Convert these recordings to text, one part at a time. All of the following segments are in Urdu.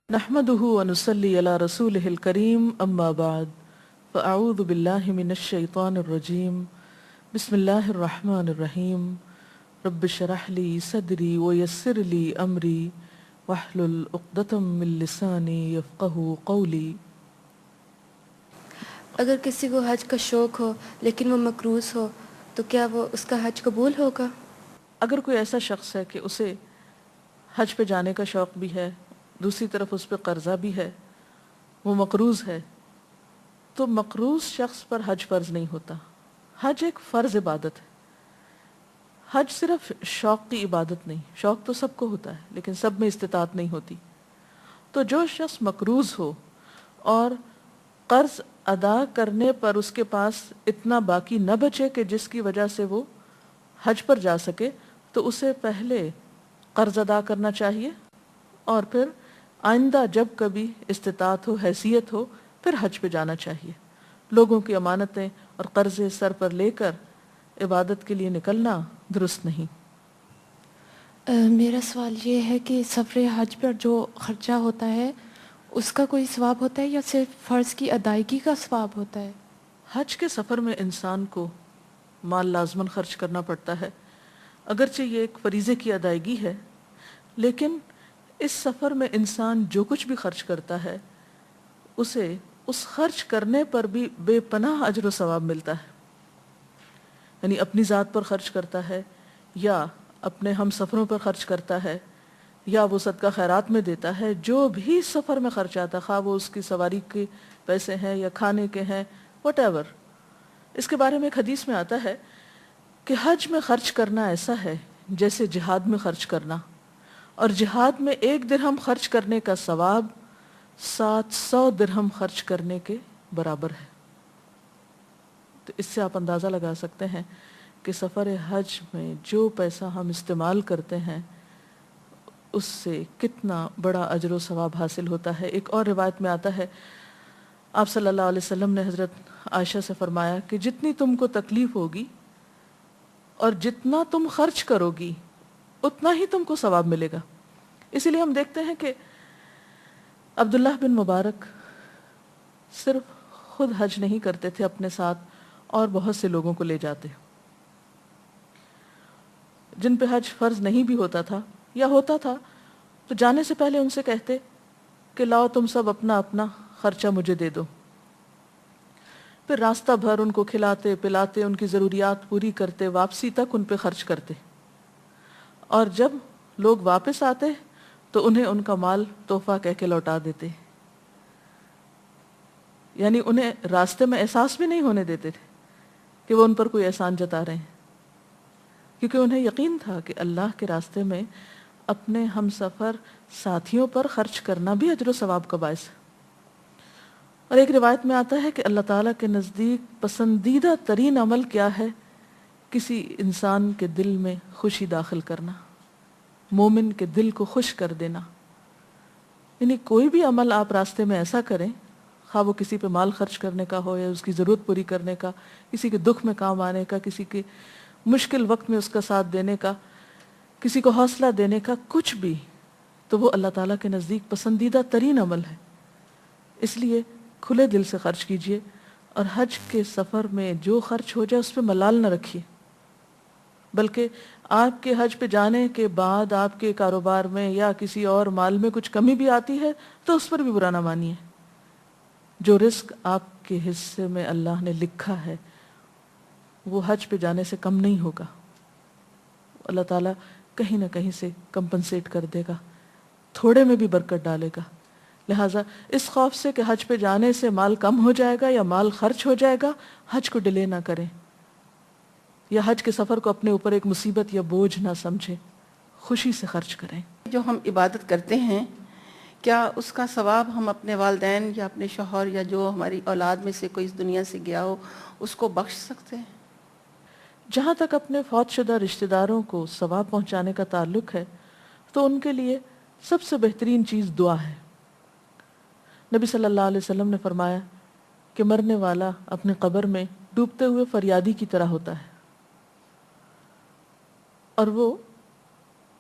نحمده ونصلي على رسوله الكريم أما بعد فأعوذ بالله من الشيطان الرجيم بسم الله الرحمن الرحيم رب اشرح لي صدري ويسر لي أمري واحلل عقدة من لساني يفقهوا قولي۔ اگر کسی کو حج کا شوق ہو لیکن وہ مقروض ہو تو کیا وہ اس کا حج قبول ہوگا؟ اگر کوئی ایسا شخص ہے کہ اسے حج پہ جانے کا شوق بھی ہے، دوسری طرف اس پہ قرضہ بھی ہے، وہ مقروض ہے، تو مقروض شخص پر حج فرض نہیں ہوتا۔ حج ایک فرض عبادت ہے۔ حج صرف شوق کی عبادت نہیں، شوق تو سب کو ہوتا ہے لیکن سب میں استطاعت نہیں ہوتی۔ تو جو شخص مقروض ہو اور قرض ادا کرنے پر اس کے پاس اتنا باقی نہ بچے کہ جس کی وجہ سے وہ حج پر جا سکے، تو اسے پہلے قرض ادا کرنا چاہیے اور پھر آئندہ جب کبھی استطاعت ہو، حیثیت ہو، پھر حج پہ جانا چاہیے۔ لوگوں کی امانتیں اور قرضے سر پر لے کر عبادت کے لیے نکلنا درست نہیں۔ میرا سوال یہ ہے کہ سفر حج پر جو خرچہ ہوتا ہے اس کا کوئی ثواب ہوتا ہے یا صرف فرض کی ادائیگی کا ثواب ہوتا ہے؟ حج کے سفر میں انسان کو مال لازماً خرچ کرنا پڑتا ہے، اگرچہ یہ ایک فریضے کی ادائیگی ہے، لیکن اس سفر میں انسان جو کچھ بھی خرچ کرتا ہے اسے اس خرچ کرنے پر بھی بے پناہ اجر و ثواب ملتا ہے۔ یعنی اپنی ذات پر خرچ کرتا ہے یا اپنے ہم سفروں پر خرچ کرتا ہے یا وہ صدقہ خیرات میں دیتا ہے، جو بھی سفر میں خرچ آتا ہے، خواہ وہ اس کی سواری کے پیسے ہیں یا کھانے کے ہیں، وٹ ایور۔ اس کے بارے میں ایک حدیث میں آتا ہے کہ حج میں خرچ کرنا ایسا ہے جیسے جہاد میں خرچ کرنا، اور جہاد میں 1 درہم خرچ کرنے کا ثواب 700 درہم خرچ کرنے کے برابر ہے۔ تو اس سے آپ اندازہ لگا سکتے ہیں کہ سفر حج میں جو پیسہ ہم استعمال کرتے ہیں اس سے کتنا بڑا اجر و ثواب حاصل ہوتا ہے۔ ایک اور روایت میں آتا ہے، آپ صلی اللہ علیہ وسلم نے حضرت عائشہ سے فرمایا کہ جتنی تم کو تکلیف ہوگی اور جتنا تم خرچ کرو گی اتنا ہی تم کو ثواب ملے گا۔ اسی لیے ہم دیکھتے ہیں کہ عبداللہ بن مبارک صرف خود حج نہیں کرتے تھے، اپنے ساتھ اور بہت سے لوگوں کو لے جاتے، جن پہ حج فرض نہیں بھی ہوتا تھا یا ہوتا تھا تو جانے سے پہلے ان سے کہتے کہ لاؤ تم سب اپنا اپنا خرچہ مجھے دے دو، پھر راستہ بھر ان کو کھلاتے پلاتے، ان کی ضروریات پوری کرتے، واپسی تک ان پہ خرچ کرتے، اور جب لوگ واپس آتے تو انہیں ان کا مال تحفہ کہہ کے لوٹا دیتے۔ یعنی انہیں راستے میں احساس بھی نہیں ہونے دیتے تھے کہ وہ ان پر کوئی احسان جتا رہے ہیں، کیونکہ انہیں یقین تھا کہ اللہ کے راستے میں اپنے ہم سفر ساتھیوں پر خرچ کرنا بھی اجر و ثواب کا باعث ہے۔ اور ایک روایت میں آتا ہے کہ اللہ تعالیٰ کے نزدیک پسندیدہ ترین عمل کیا ہے؟ کسی انسان کے دل میں خوشی داخل کرنا، مومن کے دل کو خوش کر دینا۔ یعنی کوئی بھی عمل آپ راستے میں ایسا کریں، خواہ وہ کسی پہ مال خرچ کرنے کا ہو یا اس کی ضرورت پوری کرنے کا، کسی کے دکھ میں کام آنے کا، کسی کے مشکل وقت میں اس کا ساتھ دینے کا، کسی کو حوصلہ دینے کا، کچھ بھی، تو وہ اللہ تعالیٰ کے نزدیک پسندیدہ ترین عمل ہے۔ اس لیے کھلے دل سے خرچ کیجئے، اور حج کے سفر میں جو خرچ ہو جائے اس پہ ملال نہ رکھیے، بلکہ آپ کے حج پہ جانے کے بعد آپ کے کاروبار میں یا کسی اور مال میں کچھ کمی بھی آتی ہے تو اس پر بھی برا نہ مانیے۔ جو رزق آپ کے حصے میں اللہ نے لکھا ہے وہ حج پہ جانے سے کم نہیں ہوگا، اللہ تعالیٰ کہیں نہ کہیں سے کمپنسیٹ کر دے گا، تھوڑے میں بھی برکت ڈالے گا۔ لہٰذا اس خوف سے کہ حج پہ جانے سے مال کم ہو جائے گا یا مال خرچ ہو جائے گا، حج کو ڈیلے نہ کریں، یا حج کے سفر کو اپنے اوپر ایک مصیبت یا بوجھ نہ سمجھیں، خوشی سے خرچ کریں۔ جو ہم عبادت کرتے ہیں، کیا اس کا ثواب ہم اپنے والدین یا اپنے شوہر یا جو ہماری اولاد میں سے کوئی اس دنیا سے گیا ہو اس کو بخش سکتے ہیں؟ جہاں تک اپنے فوت شدہ رشتہ داروں کو ثواب پہنچانے کا تعلق ہے تو ان کے لیے سب سے بہترین چیز دعا ہے۔ نبی صلی اللہ علیہ وسلم نے فرمایا کہ مرنے والا اپنے قبر میں ڈوبتے ہوئے فریادی کی طرح ہوتا ہے، اور وہ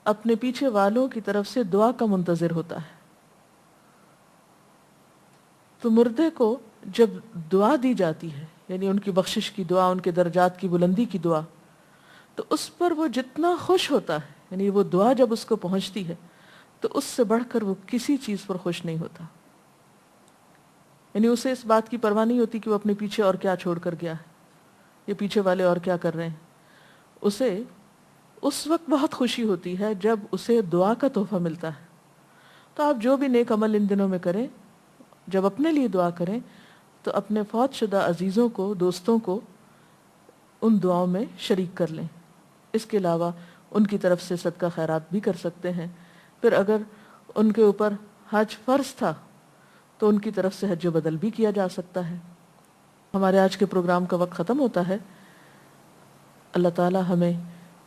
اپنے پیچھے والوں کی طرف سے دعا کا منتظر ہوتا ہے۔ تو مردے کو جب دعا دی جاتی ہے، یعنی ان کی بخشش کی دعا، ان کے درجات کی بلندی کی دعا، تو اس پر وہ جتنا خوش ہوتا ہے، یعنی وہ دعا جب اس کو پہنچتی ہے تو اس سے بڑھ کر وہ کسی چیز پر خوش نہیں ہوتا. یعنی اسے اس بات کی پرواہ نہیں ہوتی کہ وہ اپنے پیچھے اور کیا چھوڑ کر گیا ہے، یہ پیچھے والے اور کیا کر رہے ہیں. اسے اس وقت بہت خوشی ہوتی ہے جب اسے دعا کا تحفہ ملتا ہے. تو آپ جو بھی نیک عمل ان دنوں میں کریں، جب اپنے لیے دعا کریں تو اپنے فوت شدہ عزیزوں کو، دوستوں کو ان دعاؤں میں شریک کر لیں. اس کے علاوہ ان کی طرف سے صدقہ خیرات بھی کر سکتے ہیں. پھر اگر ان کے اوپر حج فرض تھا تو ان کی طرف سے حج بدل بھی کیا جا سکتا ہے. ہمارے آج کے پروگرام کا وقت ختم ہوتا ہے. اللہ تعالی ہمیں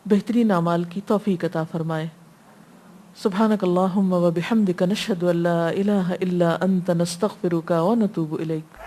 بہترین اعمال کی توفیق عطا فرمائے. سبحانک اللہم و بحمدک نشہد ان لا الہ الا انت نستغفرک و نتوب الیک.